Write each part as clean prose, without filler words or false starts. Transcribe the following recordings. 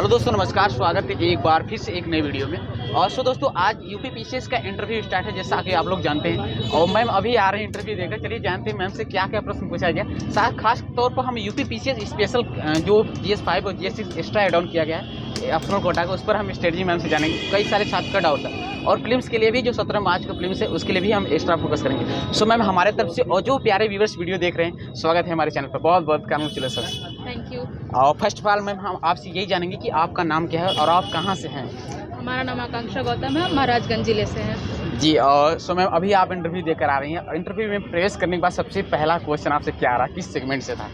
Hello दोस्तों, नमस्कार। स्वागत है एक बार फिर से एक नई वीडियो में। और दोस्तों आज यूपी पीसीएस का इंटरव्यू स्टार्ट है, जैसा कि आप लोग जानते हैं। और मैम अभी आ रहे हैं इंटरव्यू देकर। चलिए जानते हैं मैम से क्या क्या प्रश्न पूछा गया। साथ खास तौर पर हम यूपी पीसीएस स्पेशल जो GS5 और GS6 एक्स्ट्रा एड ऑन किया गया है ऑप्शनल कोटा का, उस पर हम स्ट्रेटजी मैम से जानेंगे। कई सारे छात्र का डाउट है और फिल्म्स के लिए भी जो 17 मार्च का फिल्म्स है उसके लिए भी हम एक्स्ट्रा फोकस करेंगे। सो मैम हमारे तरफ से और जो प्यारे व्यूअर्स वीडियो देख रहे हैं, स्वागत है हमारे चैनल पर। बहुत बहुत कांग्रेचुलेशन। Thank you. और फर्स्ट ऑफ ऑल मैम हम आपसे यही जानेंगे कि आपका नाम क्या है और आप कहाँ से हैं? हमारा नाम आकांक्षा गौतम है, हम महाराजगंज जिले से हैं। जी। और सो मैम अभी आप इंटरव्यू देकर आ रही हैं। इंटरव्यू में प्रवेश करने के बाद सबसे पहला क्वेश्चन आपसे क्या आ रहा, किस सेगमेंट से था?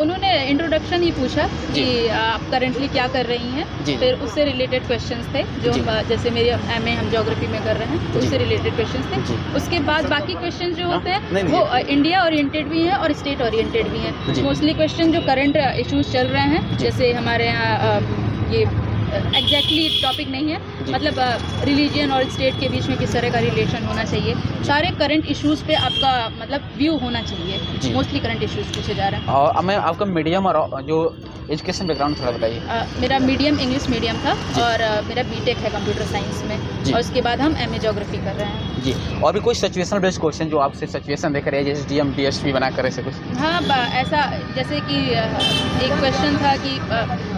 उन्होंने इंट्रोडक्शन ही पूछा कि आप करेंटली क्या कर रही हैं। फिर उससे रिलेटेड क्वेश्चंस थे जो जैसे मेरी MA हम ज्योग्राफी में कर रहे हैं, तो उससे रिलेटेड क्वेश्चंस थे। उसके बाद बाकी क्वेश्चंस जो होते हैं वो इंडिया ओरिएंटेड भी हैं और स्टेट ओरिएंटेड भी हैं। मोस्टली क्वेश्चन जो करंट इश्यूज चल रहे हैं, जैसे हमारे यहाँ ये एग्जैक्टली टॉपिक नहीं है, मतलब रिलीजन और स्टेट के बीच में किस तरह का रिलेशन होना चाहिए, सारे करंट इश्यूज़ पे आपका मतलब व्यू होना चाहिए। मोस्टली करंट इश्यूज़ पूछे जा रहे हैं। और मैं आपका मीडियम और जो एजुकेशन बैकग्राउंड थोड़ा बताइए। मेरा मीडियम इंग्लिश मीडियम था और मेरा BTech है कंप्यूटर साइंस में, और उसके बाद हम MA ज्योग्राफी कर रहे हैं। जी। और भी कोई सिचुएशनल बेस्ड क्वेश्चन जो आपसे सिचुएशन देख रहे हैं, जैसे DM DSP बना कर ऐसे कुछ? हाँ, ऐसा जैसे कि एक क्वेश्चन था कि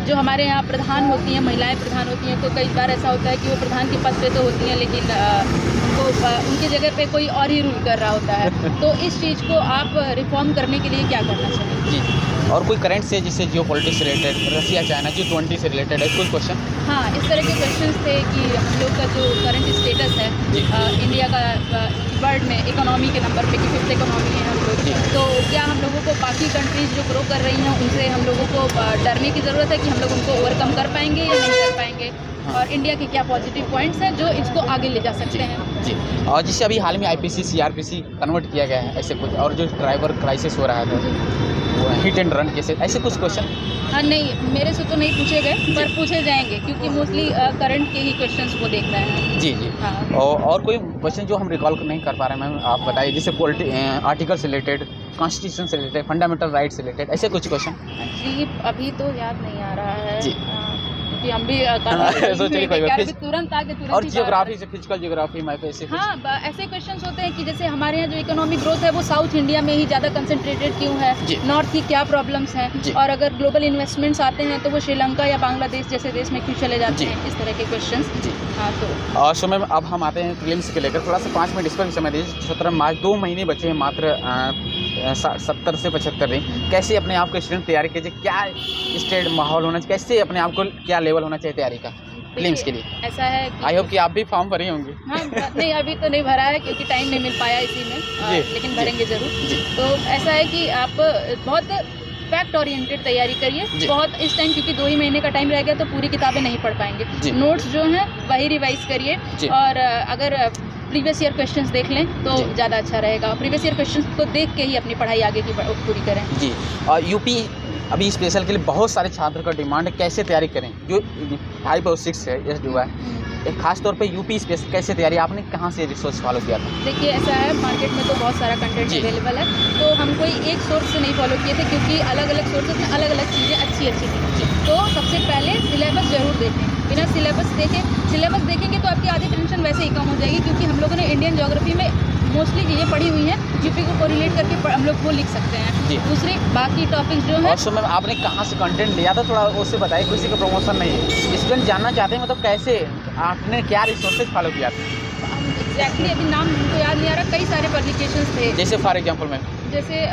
जो हमारे यहाँ प्रधान होती हैं, महिलाएं प्रधान होती हैं, तो कई बार ऐसा होता है कि वो प्रधान के पद पे तो होती हैं, लेकिन उनको उनकी जगह पे कोई और ही रूल कर रहा होता है। तो इस चीज़ को आप रिफॉर्म करने के लिए क्या करना चाहिए? जी। और कोई करंट से, जैसे जियो पॉलिटिक्स से रिलेटेड, रसिया चाइना G20 से रिलेटेड है कोई क्वेश्चन? हाँ, इस तरह के क्वेश्चंस थे कि हम लोग का जो करंट स्टेटस है इंडिया का वर्ल्ड में इकोनॉमी के नंबर पे कि 5th इकोनॉमी है हम लोग, तो क्या हम लोगों को बाकी कंट्रीज़ जो ग्रो कर रही हैं उनसे हम लोगों को डरने की ज़रूरत है कि हम लोग उनको ओवरकम कर पाएंगे या नहीं कर पाएंगे? और इंडिया के क्या पॉजिटिव पॉइंट्स हैं जो इसको आगे ले जा सकते हैं? जी। और जिससे अभी हाल में IPC CRPC कन्वर्ट किया गया है ऐसे कुछ, और जो ड्राइवर क्राइसिस हो रहा था हिट एंड रन जैसे, ऐसे कुछ क्वेश्चन? हाँ, नहीं, मेरे से तो नहीं पूछे गए, पर पूछे जाएंगे क्योंकि मोस्टली करंट के ही क्वेश्चंस को देख रहे हैं। जी जी। हाँ। और कोई क्वेश्चन जो हम रिकॉल नहीं कर पा रहे हैं मैम, आप बताइए, जैसे आर्टिकल से रिलेटेड, कॉन्स्टिट्यूशन से रिलेटेड, फंडामेंटल राइट से रिलेटेड, ऐसे कुछ क्वेश्चन? जी, अभी तो याद नहीं आ रहा है जी। कि हम भी तुरंत आगे तुरंत। और जियोग्राफी से, फिजिकल जियोग्राफी में ऐसे? हाँ, ऐसे क्वेश्चंस होते हैं कि जैसे हमारे यहाँ जो इकोनॉमिक ग्रोथ है वो साउथ इंडिया में ही ज़्यादा कंसंट्रेटेड क्यों है, नॉर्थ की क्या प्रॉब्लम्स हैं, और अगर ग्लोबल इन्वेस्टमेंट्स आते हैं तो वो श्रीलंका या बांग्लादेश जैसे देश में क्यों चले जाते हैं, इस तरह के क्वेश्चन। हाँ, तो सो मैम अब हम आते हैं फिल्म्स के लेकर। थोड़ा सा 5 मिनट इस पर भी समय दीजिए। 17 मार्च 2 महीने बचे हैं मात्र, 70 से 75 दिन। कैसे अपने आप को स्टूडेंट तैयारी कीजिए, क्या स्टेट माहौल होना चाहिए, कैसे अपने आप को क्या लेवल होना चाहिए तैयारी का फिल्म्स के लिए? ऐसा है कि आई होप कि आप भी फॉर्म भरे होंगे। हाँ, नहीं अभी तो नहीं भरा है क्योंकि टाइम नहीं मिल पाया इसी में, लेकिन भरेंगे ज़रूर। तो ऐसा है कि आप बहुत फैक्ट ओरिएंटेड तैयारी करिए बहुत इस टाइम, क्योंकि 2 ही महीने का टाइम रह गया तो पूरी किताबें नहीं पढ़ पाएंगे। नोट्स जो हैं वही रिवाइज करिए, और अगर प्रीवियस ईयर क्वेश्चंस देख लें तो ज़्यादा अच्छा रहेगा। प्रीवियस ईयर क्वेश्चंस को देख के ही अपनी पढ़ाई आगे की पूरी करें। जी। और यूपी अभी स्पेशल के लिए बहुत सारे छात्र का डिमांड है, कैसे तैयारी करें? जो 5 और 6 है ये जो है, एक खास तौर पे यूपी स्पेशल कैसे तैयारी, आपने कहाँ से रिसोर्स फॉलो किया था? देखिए, ऐसा है मार्केट में तो बहुत सारा कंटेंट अवेलेबल है, तो हम कोई एक सोर्स से नहीं फॉलो किए थे क्योंकि अलग अलग सोर्सेज में अलग अलग चीज़ें अच्छी थी। तो सबसे पहले सिलेबस जरूर देखें। बिना सिलेबस देखेंगे तो आपकी आधी टेंशन वैसे ही कम हो जाएगी, क्योंकि हम लोगों ने इंडियन ज्योग्राफी में मोस्टली चीज़ें पढ़ी हुई हैं, यूपी को कोरिलेट करके हम लोग वो लिख सकते हैं। दूसरे बाकी टॉपिक्स जो है। और मैम आपने कहाँ से कंटेंट लिया था, थोड़ा उससे बताइए। किसी का प्रमोशन नहीं है, स्टूडेंट जानना चाहते हैं, मतलब कैसे आपने क्या रिसोर्सेज फॉलो किया था? एग्जैक्टली अभी नाम मुझको याद नहीं आ रहा, कई सारे पब्लिकेशंस थे। जैसे फॉर एग्जाम्पल मैम, जैसे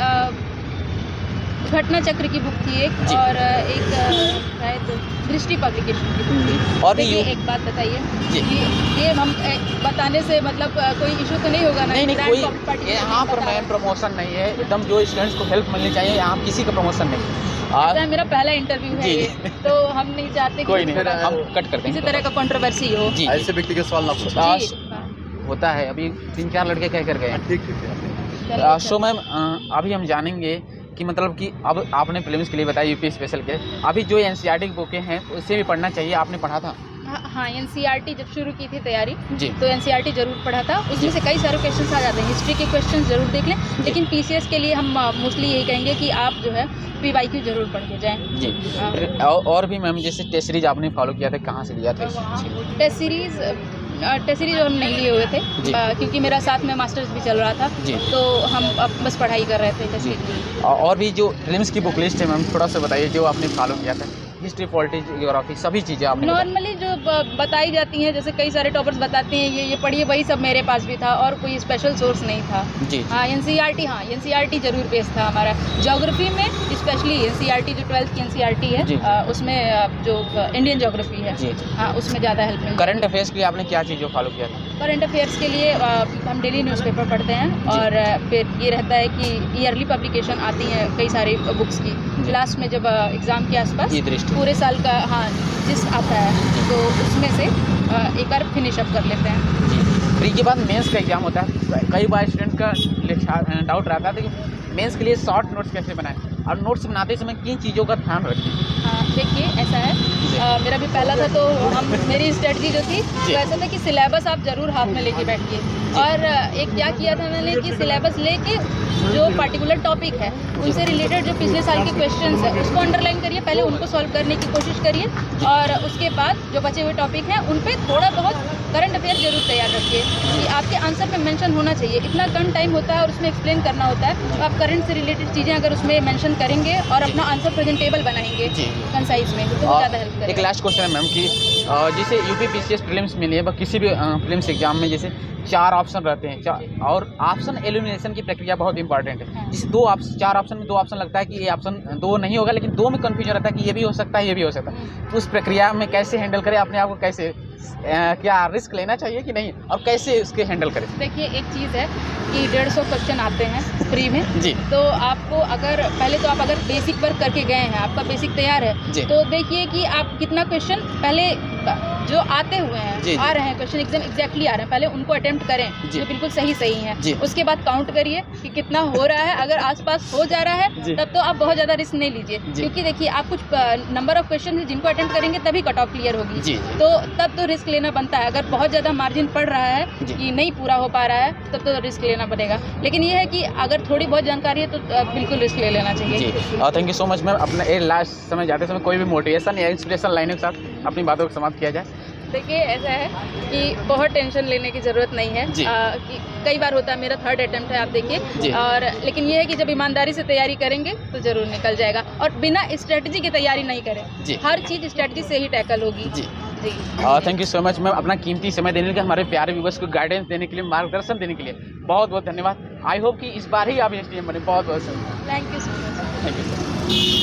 घटना चक्र की बुक थी एक, और एक शायद दृष्टि पब्लिकेशन की बुक थी। और ये एक बात बताइए, ये हम बताने से मतलब कोई इशू तो नहीं होगा ना? नहीं कोई यहाँ पर मैम प्रमोशन नहीं है, एकदम जो स्टूडेंट्स को हेल्प मिलनी चाहिए, यहाँ किसी का प्रमोशन नहीं। मेरा पहला इंटरव्यू है ये, तो हम नहीं चाहते कोई नहीं, हम कट करते हैं किसी तरह का कंट्रोवर्सी हो। ऐसे व्यक्ति के सवाल होता है। अभी 3-4 लड़के कह कर गए। सो मैम अभी हम जानेंगे कि मतलब कि अब आपने प्रीलिम्स के लिए बताया यूपी स्पेशल के, अभी जो NCERT की बुकें हैं उससे भी पढ़ना चाहिए, आपने पढ़ा था? हाँ, NCERT जब शुरू की थी तैयारी जी। तो NCERT जरूर पढ़ा था, उसमें से कई सारे क्वेश्चंस आ जाते हैं। हिस्ट्री के क्वेश्चंस जरूर देख लें, लेकिन PCS के लिए हम मोस्टली यही कहेंगे कि आप जो है PYQ जरूर पढ़ के जाएं। जी। हाँ। और भी मैम जैसे टेस्ट सीरीज आपने फॉलो किया था, कहाँ से लिया था? टेस्ट सीरीज हम नहीं लिए हुए थे क्योंकि मेरा साथ में मास्टर्स भी चल रहा था जी। तो हम अब बस पढ़ाई कर रहे थे टेस्ट सीरीज। और भी जो प्रीलिम्स की बुक लिस्ट है मैम, थोड़ा सा बताइए जो आपने फॉलो किया था। हिस्ट्री, पॉलिटिक्स, ज्योग्राफी, सभी चीज़ें आपने नॉर्मली जो बताई जाती हैं, जैसे कई सारे टॉपर्स बताते हैं ये पढ़िए, वही सब मेरे पास भी था और कोई स्पेशल सोर्स नहीं था जी। हाँ, NCERT जरूर बेस था हमारा। ज्योग्राफी में स्पेशली NCERT जो 12th की NCERT है उसमें जो इंडियन ज्योग्राफी है जी। हाँ, उसमें ज़्यादा हेल्प मिलती है। करंट अफेयर्स के लिए आपने क्या चीज़ फॉलो किया था? करंट अफेयर्स के लिए हम डेली न्यूज़पेपर पढ़ते हैं और फिर ये रहता है कि ईयरली पब्लिकेशन आती हैं कई सारी बुक्स की। लास्ट में जब एग्ज़ाम के आसपास पूरे साल का हाँ जिस आता है तो उसमें से एक बार फिनिश अप कर लेते हैं। फिर के बाद मेंस का एग्जाम होता है, कई बार स्टूडेंट का डाउट रहता है कि मेंस के लिए शॉर्ट नोट्स कैसे बनाएं और नोट्स बनाते समय किन चीज़ों का ध्यान रखें? हाँ देखिए ऐसा है, मेरा भी पहला था तो मेरी स्ट्रेटजी जो थी वो ऐसा था कि सिलेबस आप ज़रूर हाथ में लेके बैठिए और एक क्या किया था मैंने कि सिलेबस लेके जो पर्टिकुलर टॉपिक है उनसे रिलेटेड जो पिछले साल के क्वेश्चंस है उसको अंडरलाइन करिए, पहले उनको सॉल्व करने की कोशिश करिए और उसके बाद जो बचे हुए टॉपिक हैं उन पे थोड़ा बहुत करंट अफेयर जरूर तैयार रखिए कि आपके आंसर में मेंशन होना चाहिए। इतना कम टाइम होता है और उसमें एक्सप्लेन करना होता है तो आप करंट से रिलेटेड चीज़ें अगर उसमें मेंशन करेंगे और अपना आंसर प्रेजेंटेबल बनाएंगे कंसाइज में तो ज़्यादा हेल्प करेगा। एक लास्ट क्वेश्चन है मैम कि जैसे UPPCS प्रीलिम्स में लिए किसी भी प्रीलिम्स एग्जाम में जैसे 4 ऑप्शन रहते हैं और ऑप्शन एलिमिनेशन की प्रक्रिया बहुत इंपॉर्टेंट है। जैसे 4 ऑप्शन में 2 ऑप्शन लगता है कि ये ऑप्शन 2 नहीं होगा, लेकिन 2 में कन्फ्यूजन रहता है कि ये भी हो सकता है, ये भी हो सकता है। तो उस प्रक्रिया में कैसे हैंडल करें अपने आप को, कैसे क्या रिस्क लेना चाहिए कि नहीं और कैसे उसके हैंडल करें? देखिए एक चीज़ है कि 150 क्वेश्चन आते हैं फ्री में जी। तो आपको अगर पहले तो आप अगर बेसिक वर्क करके गए हैं, आपका बेसिक तैयार है तो देखिए कि आप कितना क्वेश्चन पहले जो आते हुए हैं आ रहे हैं क्वेश्चन एग्जैक्टली आ रहे हैं, पहले उनको अटेम्प्ट करें जो बिल्कुल सही है। उसके बाद काउंट करिए कि कितना हो रहा है, अगर आसपास हो जा रहा है तब तो आप बहुत ज़्यादा रिस्क नहीं लीजिए क्योंकि देखिए आप कुछ नंबर ऑफ क्वेश्चन जिनको अटेम्प्ट करेंगे तभी कट ऑफ क्लियर होगी तो तब तो रिस्क लेना बनता है। अगर बहुत ज़्यादा मार्जिन पड़ रहा है कि नहीं पूरा हो पा रहा है तब तो रिस्क लेना पड़ेगा, लेकिन ये है कि अगर थोड़ी बहुत जानकारी है तो बिल्कुल रिस्क ले लेना चाहिए। Thank you so much ma'am. अपने लास्ट समय जाते समय कोई भी मोटिवेशन या इंस्पिरेशन लाइन के साथ अपनी बातों को समाप्त किया जाए। देखिए ऐसा है कि बहुत टेंशन लेने की ज़रूरत नहीं है कि कई बार होता है, मेरा 3rd अटेम्प्ट है आप देखिए और लेकिन ये है कि जब ईमानदारी से तैयारी करेंगे तो ज़रूर निकल जाएगा और बिना स्ट्रेटजी की तैयारी नहीं करें, हर चीज़ स्ट्रेटजी से ही टैकल होगी। जी thank you so much ma'am. अपना कीमती समय देने के लिए, हमारे प्यारे व्यूअर्स को गाइडेंस देने के लिए, मार्गदर्शन देने के लिए बहुत बहुत धन्यवाद। आई होप कि इस बार ही आप SDM बने। बहुत बहुत thank you so much. Thank you.